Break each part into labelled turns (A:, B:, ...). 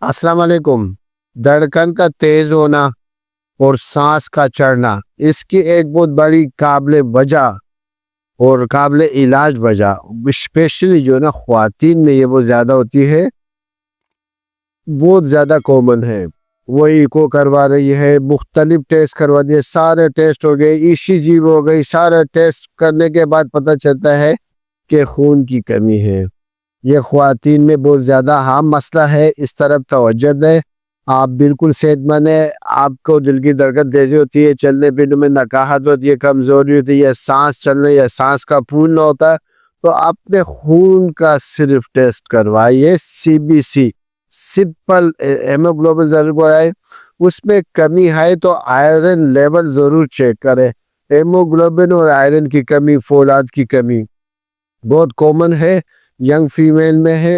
A: السلام علیکم۔ دھڑکن کا تیز ہونا اور سانس کا چڑھنا اس کی ایک بہت بڑی قابل وجہ اور قابل علاج وجہ اسپیشلی جو نا خواتین میں یہ بہت زیادہ ہوتی ہے، بہت زیادہ کامن ہے۔ وہ ایکو کروا رہی ہے، مختلف ٹیسٹ کروا دیے، سارے ٹیسٹ ہو گئے، ECG ہو گئی، سارے ٹیسٹ کرنے کے بعد پتہ چلتا ہے کہ خون کی کمی ہے۔ یہ خواتین میں بہت زیادہ عام مسئلہ ہے، اس طرف توجہ دیں۔ آپ بالکل صحت مند ہیں، آپ کو دل کی دھڑکن تیزی ہوتی ہے، چلنے پھرنے میں نقاہت ہوتی ہے، کمزوری ہوتی ہے، یا سانس چلنے یا سانس کا پھولنا ہوتا ہے، تو اپنے خون کا صرف ٹیسٹ کروائیے۔ CBC سمپل ہیموگلوبن ضرور ہے، اس میں کمی ہے تو آئرن لیول ضرور چیک کریں۔ ہیموگلوبن اور آئرن کی کمی، فولاد کی کمی بہت کامن ہے، ینگ فیمیل میں ہے،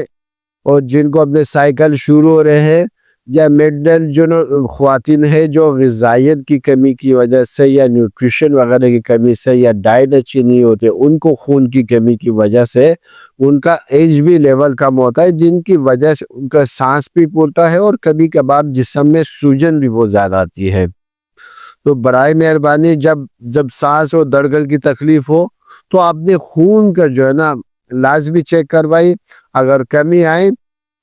A: اور جن کو اپنے سائیکل شروع ہو رہے ہیں، یا میڈل جو خواتین ہے جو غذائیت کی کمی کی وجہ سے یا نیوٹریشن وغیرہ کی کمی سے یا ڈائٹ اچھی نہیں ہوتی، ان کو خون کی کمی کی وجہ سے ان کا ایج بھی لیول کم ہوتا ہے، جن کی وجہ سے ان کا سانس بھی پھولتا ہے، اور کبھی کبھار جسم میں سوجن بھی بہت زیادہ آتی ہے۔ تو برائے مہربانی جب سانس اور دھڑکن کی تکلیف ہو تو آپ نے خون کا جو ہے نا لازمی چیک کروائی۔ اگر کمی آئے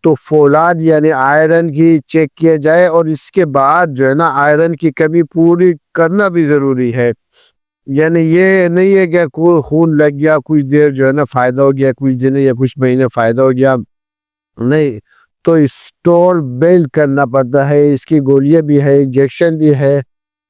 A: تو فولاد یعنی آئرن کی چیک کیا جائے، اور اس کے بعد جو ہے نا آئرن کی کمی پوری کرنا بھی ضروری ہے۔ یعنی یہ نہیں ہے کہ کوئی خون لگ گیا، کچھ دیر جو ہے نا فائدہ ہو گیا، کچھ دن یا کچھ مہینے فائدہ ہو گیا، نہیں، تو اسٹور بیلٹ کرنا پڑتا ہے، اس کی گولیاں بھی ہے، انجیکشن بھی ہے۔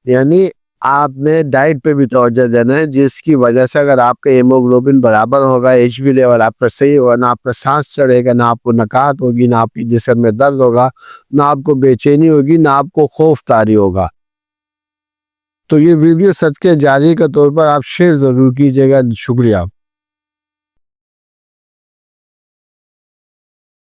A: یعنی آپ نے ڈائٹ پہ بھی توجہ دینا ہے، جس کی وجہ سے اگر آپ کا ہیموگلوبن برابر ہوگا، HB لیول آپ کا صحیح ہوگا، نہ آپ کا سانس چڑھے گا، نہ آپ کو نقاہت ہوگی، نہ آپ کی جسم میں درد ہوگا، نہ آپ کو بے چینی ہوگی، نہ آپ کو خوف طاری ہوگا۔ تو یہ ویڈیو صدقے جاری کے طور پر آپ شیئر ضرور کیجیے گا۔ شکریہ۔